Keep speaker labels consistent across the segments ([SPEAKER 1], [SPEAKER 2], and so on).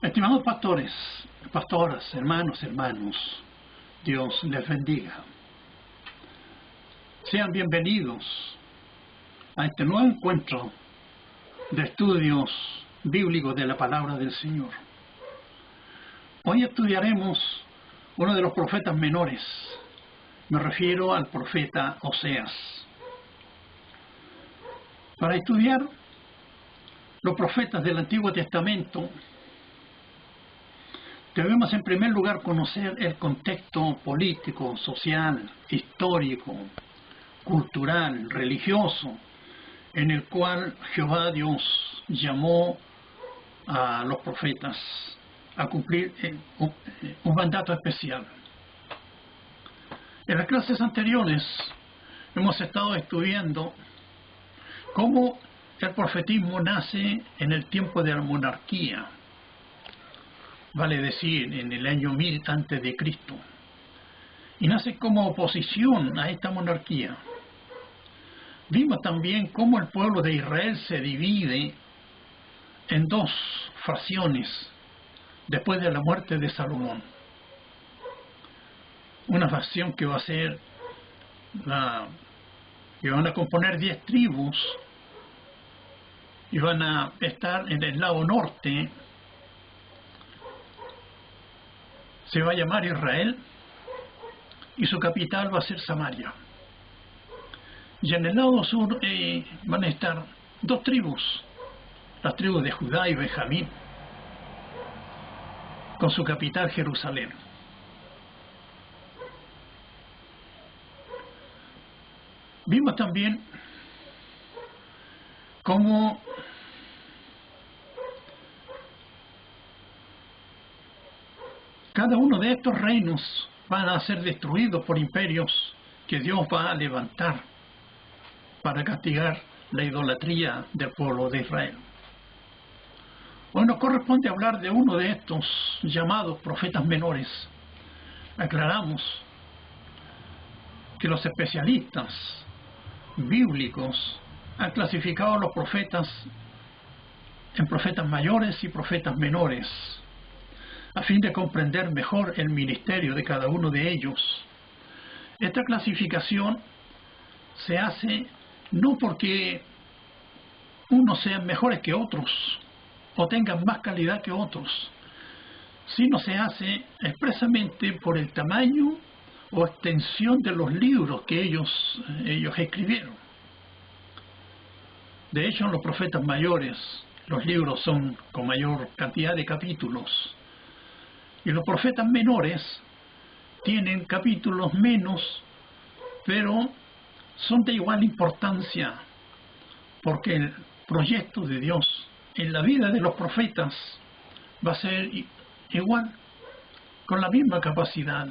[SPEAKER 1] Estimados pastores, pastoras, hermanos, Dios les bendiga. Sean bienvenidos a este nuevo encuentro de estudios bíblicos de la palabra del Señor. Hoy estudiaremos uno de los profetas menores. Me refiero al profeta Oseas. Para estudiar los profetas del Antiguo Testamento, debemos en primer lugar conocer el contexto político, social, histórico, cultural, religioso, en el cual Jehová Dios llamó a los profetas a cumplir un mandato especial. En las clases anteriores hemos estado estudiando cómo el profetismo nace en el tiempo de la monarquía, vale decir, en el año 1000 antes de Cristo, y nace como oposición a esta monarquía. Vimos también cómo el pueblo de Israel se divide en dos facciones después de la muerte de Salomón. Una facción que va a ser que van a componer 10 tribus y van a estar en el lado norte. Se va a llamar Israel y su capital va a ser Samaria. Y en el lado sur van a estar dos tribus, las tribus de Judá y Benjamín, con su capital Jerusalén. Vimos también cómo cada uno de estos reinos van a ser destruidos por imperios que Dios va a levantar para castigar la idolatría del pueblo de Israel. Hoy nos corresponde hablar de uno de estos llamados profetas menores. Aclaramos que los especialistas bíblicos han clasificado a los profetas en profetas mayores y profetas menores, a fin de comprender mejor el ministerio de cada uno de ellos. Esta clasificación se hace no porque unos sean mejores que otros o tengan más calidad que otros, sino se hace expresamente por el tamaño o extensión de los libros que ellos escribieron. De hecho, en los profetas mayores, los libros son con mayor cantidad de capítulos, y los profetas menores tienen capítulos menos, pero son de igual importancia, porque el proyecto de Dios en la vida de los profetas va a ser igual, con la misma capacidad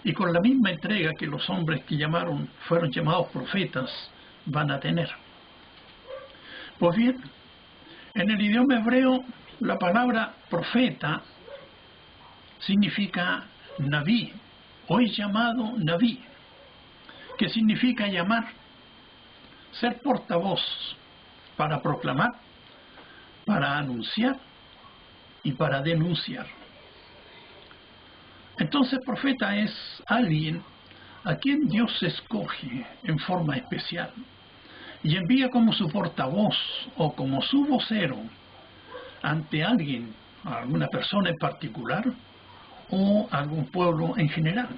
[SPEAKER 1] y con la misma entrega que los hombres que fueron llamados profetas van a tener. Pues bien, en el idioma hebreo la palabra profeta significa Naví, hoy llamado Naví, que significa llamar, ser portavoz para proclamar, para anunciar y para denunciar. Entonces, profeta es alguien a quien Dios escoge en forma especial y envía como su portavoz o como su vocero ante alguien, a alguna persona en particular o algún pueblo en general.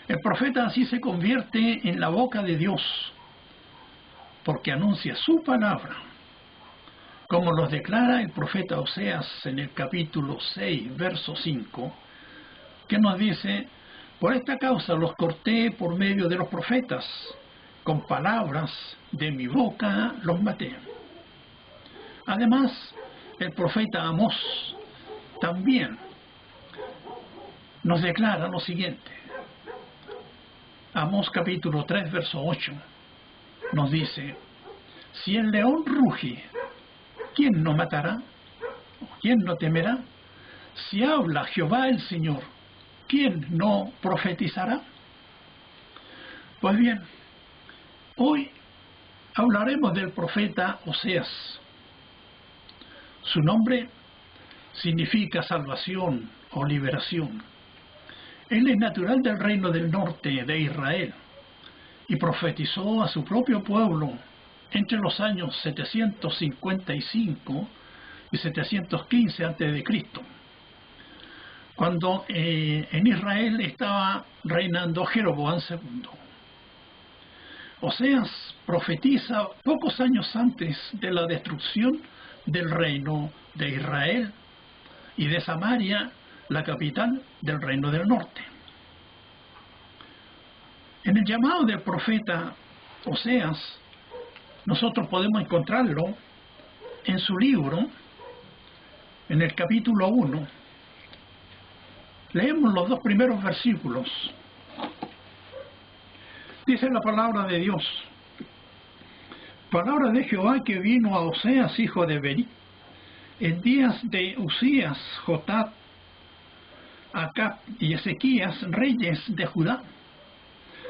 [SPEAKER 1] El profeta así se convierte en la boca de Dios, porque anuncia su palabra, como los declara el profeta Oseas en el capítulo 6, verso 5, que nos dice: por esta causa los corté por medio de los profetas, con palabras de mi boca los maté. Además, el profeta Amós también nos declara lo siguiente. Amós capítulo 3, verso 8, nos dice: si el león ruge, ¿quién no matará? ¿Quién no temerá? Si habla Jehová el Señor, ¿quién no profetizará? Pues bien, hoy hablaremos del profeta Oseas. Su nombre significa salvación o liberación. Él es natural del reino del norte de Israel y profetizó a su propio pueblo entre los años 755 y 715 a.C., cuando en Israel estaba reinando Jeroboam II. Oseas profetiza pocos años antes de la destrucción del reino de Israel y de Samaria, la capital del reino del norte. En el llamado del profeta Oseas, nosotros podemos encontrarlo en su libro, en el capítulo 1. Leemos los 2 primeros versículos. Dice la palabra de Dios: palabra de Jehová que vino a Oseas, hijo de Berí, en días de Usías, Jotam, Acab y Ezequías, reyes de Judá,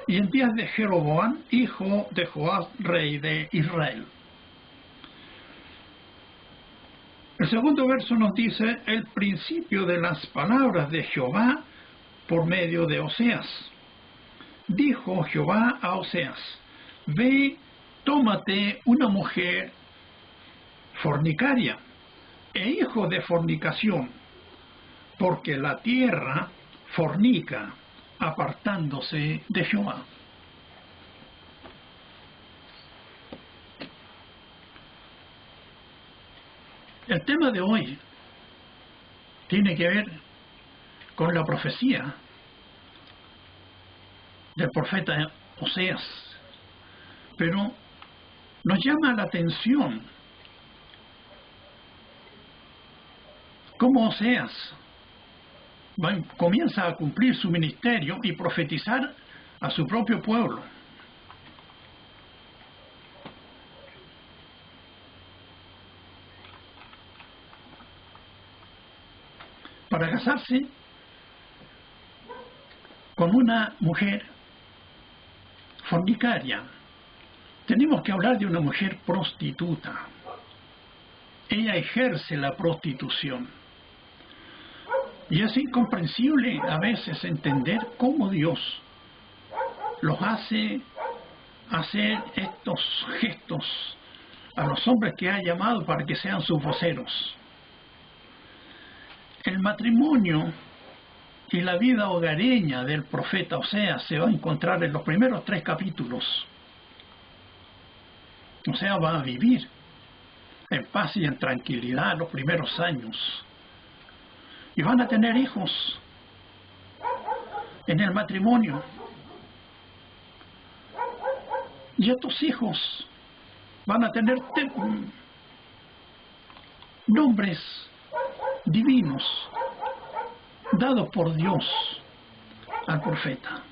[SPEAKER 1] y en días de Jeroboam, hijo de Joás, rey de Israel. El segundo verso nos dice el principio de las palabras de Jehová por medio de Oseas. Dijo Jehová a Oseas: ve, tómate una mujer fornicaria e hijo de fornicación, porque la tierra fornica, apartándose de Jehová. El tema de hoy tiene que ver con la profecía del profeta Oseas, pero nos llama la atención cómo Oseas comienza a cumplir su ministerio y profetizar a su propio pueblo. Para casarse con una mujer fornicaria, tenemos que hablar de una mujer prostituta. Ella ejerce la prostitución. Y es incomprensible a veces entender cómo Dios los hace hacer estos gestos a los hombres que ha llamado para que sean sus voceros. El matrimonio y la vida hogareña del profeta Oseas se va a encontrar en los primeros 3 capítulos. Oseas va a vivir en paz y en tranquilidad los primeros años. Y van a tener hijos en el matrimonio. Y estos hijos van a tener nombres divinos dados por Dios al profeta.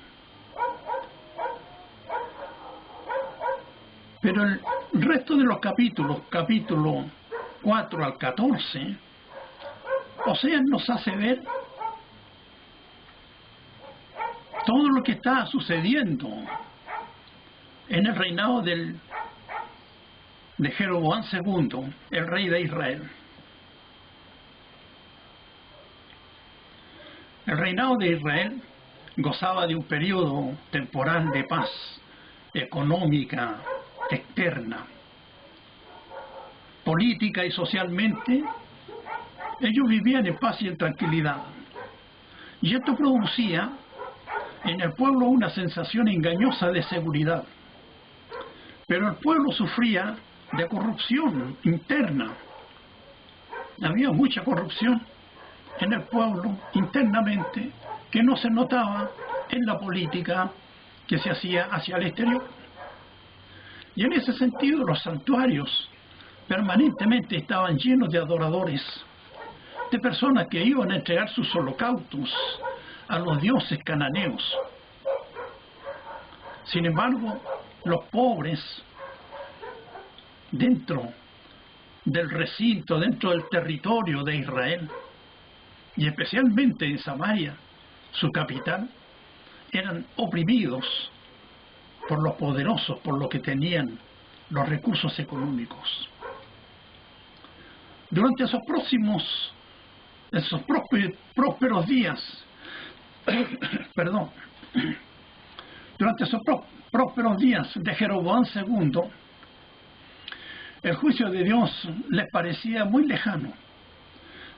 [SPEAKER 1] Pero el resto de los capítulos, capítulo 4 al 14, Oseas nos hace ver todo lo que está sucediendo en el reinado de Jeroboam II, el rey de Israel. El reinado de Israel gozaba de un periodo temporal de paz económica externa. Política y socialmente, ellos vivían en paz y en tranquilidad. Y esto producía en el pueblo una sensación engañosa de seguridad. Pero el pueblo sufría de corrupción interna. Había mucha corrupción en el pueblo internamente que no se notaba en la política que se hacía hacia el exterior. Y en ese sentido los santuarios permanentemente estaban llenos de adoradores, de personas que iban a entregar sus holocaustos a los dioses cananeos. Sin embargo, los pobres, dentro del recinto, dentro del territorio de Israel, y especialmente en Samaria, su capital, eran oprimidos por los poderosos, por los que tenían los recursos económicos. Durante esos próximos en sus prósperos días, perdón, durante esos prósperos días de Jeroboam II, el juicio de Dios les parecía muy lejano,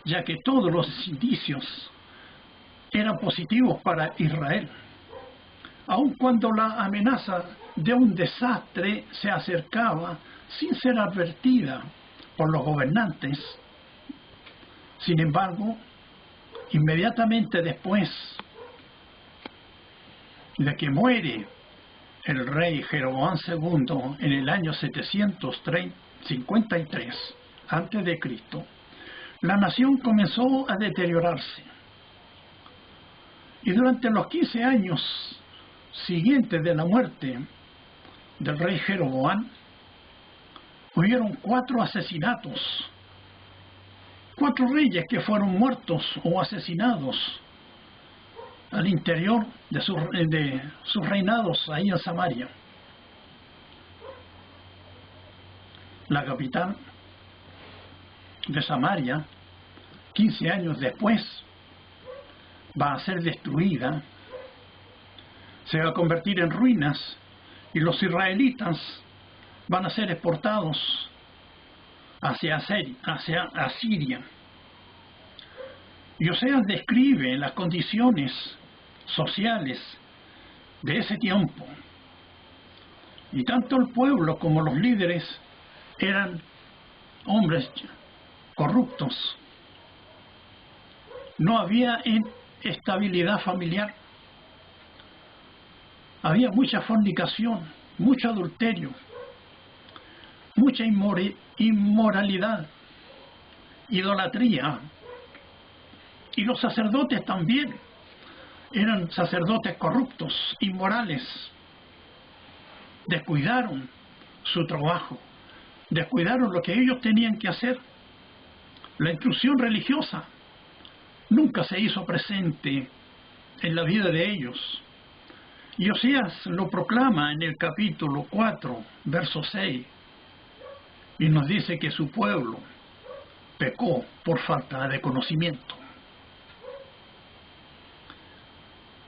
[SPEAKER 1] ya que todos los indicios eran positivos para Israel. Aun cuando la amenaza de un desastre se acercaba sin ser advertida por los gobernantes, sin embargo, inmediatamente después de que muere el rey Jeroboam II en el año 753 a.C., la nación comenzó a deteriorarse. Y durante los 15 años siguientes de la muerte del rey Jeroboam, hubieron 4 asesinatos, 4 reyes que fueron muertos o asesinados al interior de sus reinados ahí en Samaria. La capital de Samaria, 15 años después, va a ser destruida, se va a convertir en ruinas y los israelitas van a ser exportados hacia Asiria. Y Oseas describe las condiciones sociales de ese tiempo. Y tanto el pueblo como los líderes eran hombres corruptos. No había estabilidad familiar. Había mucha fornicación, mucho adulterio, mucha inmoralidad, idolatría. Y los sacerdotes también eran sacerdotes corruptos, inmorales. Descuidaron su trabajo, descuidaron lo que ellos tenían que hacer. La instrucción religiosa nunca se hizo presente en la vida de ellos. Y Oseas lo proclama en el capítulo 4, verso 6, y nos dice que su pueblo pecó por falta de conocimiento.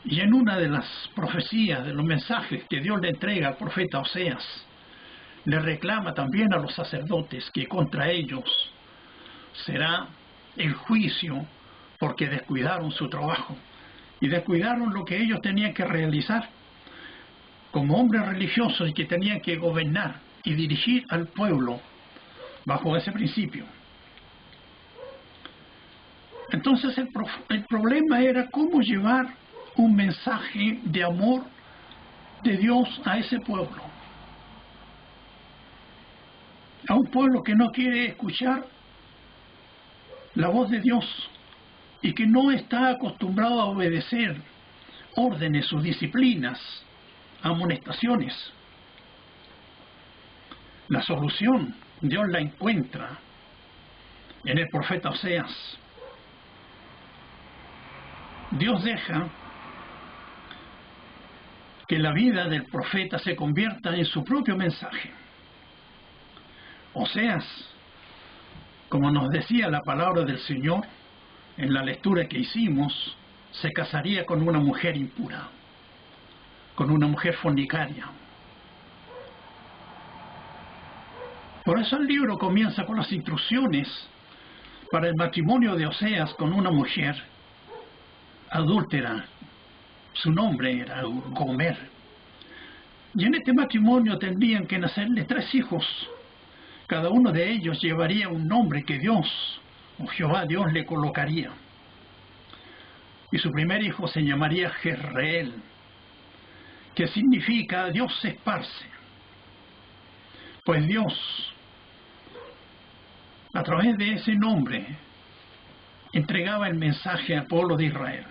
[SPEAKER 1] Y en una de las profecías, de los mensajes que Dios le entrega al profeta Oseas, le reclama también a los sacerdotes que contra ellos será el juicio porque descuidaron su trabajo y descuidaron lo que ellos tenían que realizar como hombres religiosos y que tenían que gobernar y dirigir al pueblo bajo ese principio. Entonces el problema era cómo llevar un mensaje de amor de Dios a ese pueblo. A un pueblo que no quiere escuchar la voz de Dios y que no está acostumbrado a obedecer órdenes o disciplinas, amonestaciones. La solución Dios la encuentra en el profeta Oseas. Dios deja que la vida del profeta se convierta en su propio mensaje. Oseas, como nos decía la palabra del Señor en la lectura que hicimos, se casaría con una mujer impura, con una mujer fornicaria. Por eso el libro comienza con las instrucciones para el matrimonio de Oseas con una mujer adúltera. Su nombre era Gomer. Y en este matrimonio tendrían que nacerle 3 hijos. Cada uno de ellos llevaría un nombre que Dios, o Jehová Dios, le colocaría. Y su primer hijo se llamaría Jezreel, que significa Dios se esparce. Pues Dios, a través de ese nombre, entregaba el mensaje al pueblo de Israel.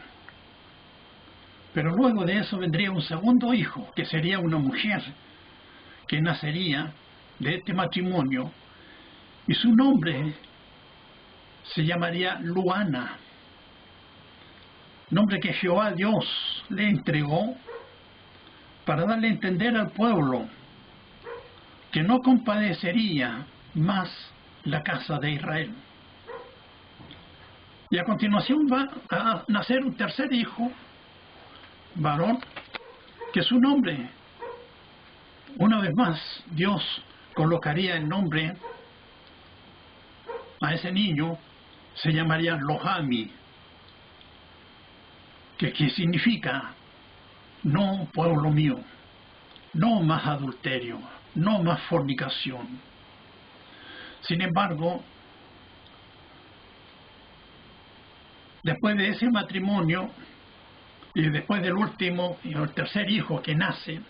[SPEAKER 1] Pero luego de eso vendría un segundo hijo, que sería una mujer, que nacería de este matrimonio, y su nombre se llamaría Luana, nombre que Jehová Dios le entregó para darle a entender al pueblo que no compadecería más la casa de Israel. Y a continuación va a nacer un tercer hijo, varón, que su nombre, una vez más, Dios colocaría el nombre a ese niño, se llamaría Lohami, que significa: no, pueblo mío, no más adulterio, no más fornicación. Sin embargo, después de ese matrimonio y después del último y el tercer hijo que nace,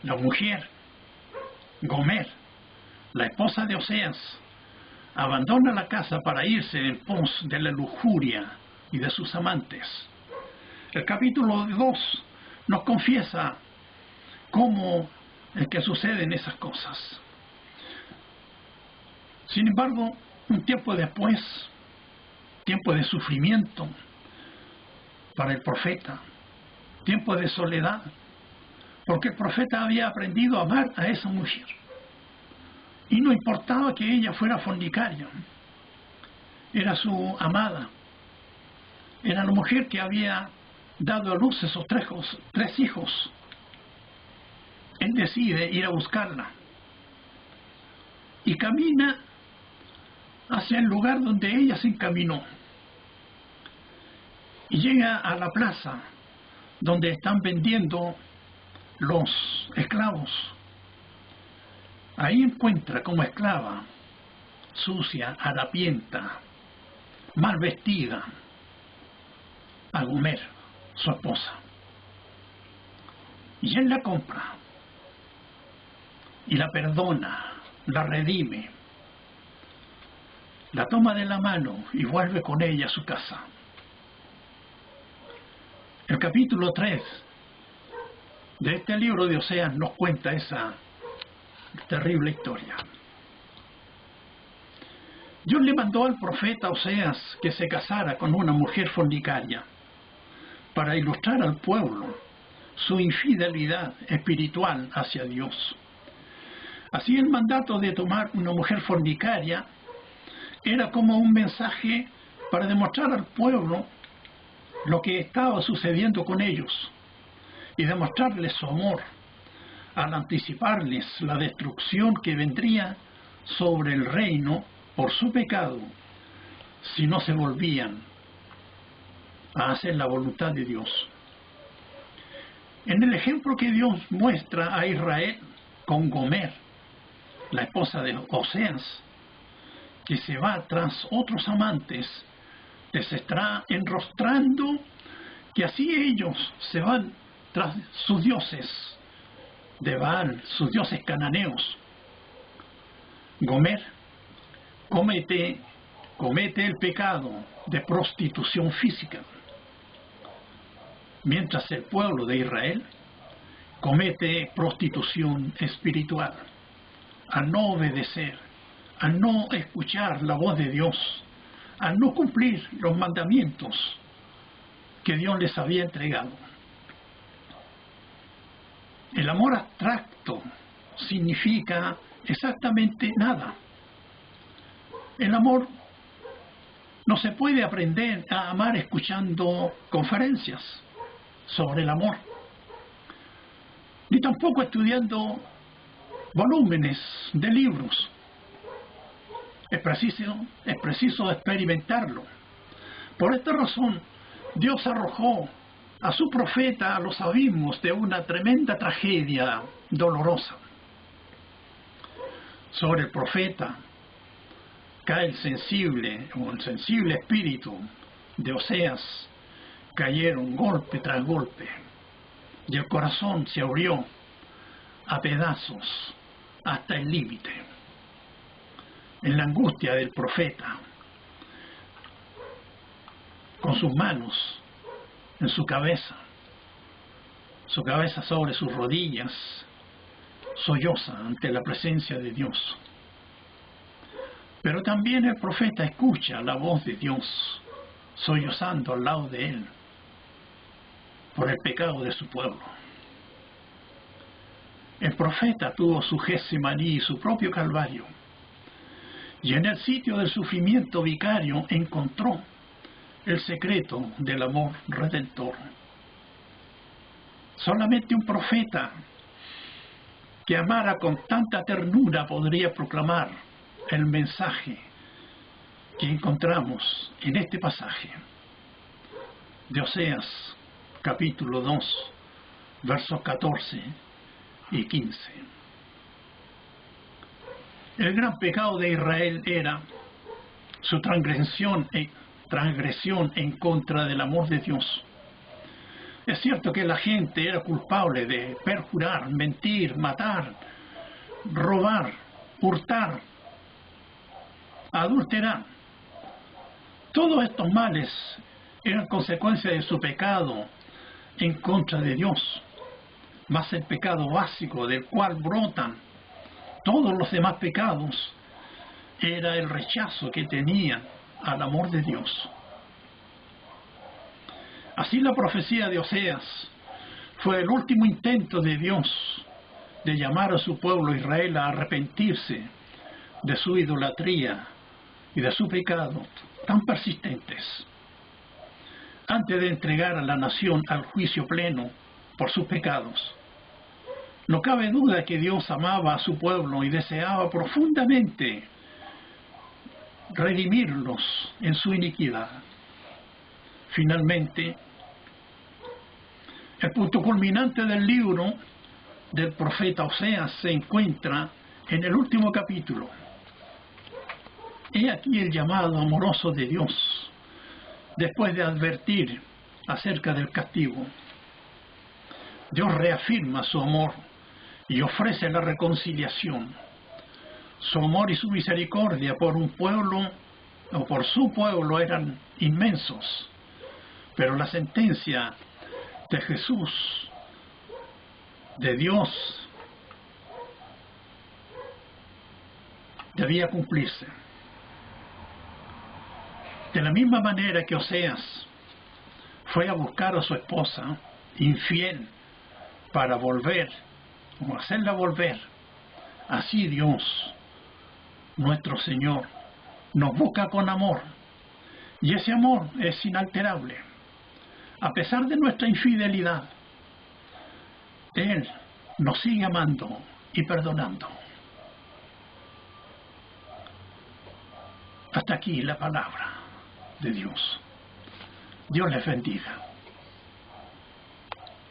[SPEAKER 1] la mujer, Gomer, la esposa de Oseas, abandona la casa para irse en pos de la lujuria y de sus amantes. El capítulo 2 nos confiesa cómo es que suceden esas cosas. Sin embargo, un tiempo después, tiempo de sufrimiento para el profeta, tiempo de soledad, porque el profeta había aprendido a amar a esa mujer. Y no importaba que ella fuera fornicaria, era su amada, era la mujer que había dado a luz esos tres hijos. Él decide ir a buscarla y camina hacia el lugar donde ella se encaminó y llega a la plaza donde están vendiendo los esclavos. Ahí encuentra como esclava, sucia, harapienta, mal vestida, a Gomer, su esposa. Y él la compra y la perdona, la redime, la toma de la mano y vuelve con ella a su casa. El capítulo 3 de este libro de Oseas nos cuenta esa terrible historia. Dios le mandó al profeta Oseas que se casara con una mujer fornicaria para ilustrar al pueblo su infidelidad espiritual hacia Dios. Así el mandato de tomar una mujer fornicaria era como un mensaje para demostrar al pueblo lo que estaba sucediendo con ellos y demostrarles su amor al anticiparles la destrucción que vendría sobre el reino por su pecado si no se volvían a hacer la voluntad de Dios. En el ejemplo que Dios muestra a Israel con Gomer, la esposa de Oseas, que se va tras otros amantes, les está enrostrando que así ellos se van tras sus dioses de Baal, sus dioses cananeos. Gomer comete el pecado de prostitución física, mientras el pueblo de Israel comete prostitución espiritual, al no obedecer, al no escuchar la voz de Dios, al no cumplir los mandamientos que Dios les había entregado. El amor abstracto significa exactamente nada. El amor no se puede aprender a amar escuchando conferencias sobre el amor, ni tampoco estudiando volúmenes de libros. Es preciso experimentarlo. Por esta razón, Dios arrojó a su profeta a los abismos de una tremenda tragedia dolorosa. Sobre el profeta cae el sensible espíritu de Oseas. Cayeron golpe tras golpe y el corazón se abrió a pedazos hasta el límite. En la angustia del profeta, con sus manos en su cabeza sobre sus rodillas, solloza ante la presencia de Dios. Pero también el profeta escucha la voz de Dios, sollozando al lado de él, por el pecado de su pueblo. El profeta tuvo su Getsemaní y su propio Calvario, y en el sitio del sufrimiento vicario encontró el secreto del amor redentor. Solamente un profeta que amara con tanta ternura podría proclamar el mensaje que encontramos en este pasaje de Oseas, capítulo 2, versos 14 y 15. El gran pecado de Israel era su transgresión en contra del amor de Dios. Es cierto que la gente era culpable de perjurar, mentir, matar, robar, hurtar, adulterar. Todos estos males eran consecuencia de su pecado en contra de Dios, más el pecado básico del cual brotan todos los demás pecados era el rechazo que tenían al amor de Dios. Así la profecía de Oseas fue el último intento de Dios de llamar a su pueblo Israel a arrepentirse de su idolatría y de su pecado tan persistentes, antes de entregar a la nación al juicio pleno por sus pecados. No cabe duda que Dios amaba a su pueblo y deseaba profundamente redimirlos en su iniquidad. Finalmente, el punto culminante del libro del profeta Oseas se encuentra en el último capítulo. He aquí el llamado amoroso de Dios, después de advertir acerca del castigo. Dios reafirma su amor y ofrece la reconciliación. Su amor y su misericordia por un pueblo o por su pueblo eran inmensos, pero la sentencia de Jesús, de Dios, debía cumplirse. De la misma manera que Oseas fue a buscar a su esposa infiel para volver o hacerla volver, así Dios, nuestro Señor, nos busca con amor, y ese amor es inalterable. A pesar de nuestra infidelidad, Él nos sigue amando y perdonando. Hasta aquí la palabra de Dios. Dios les bendiga.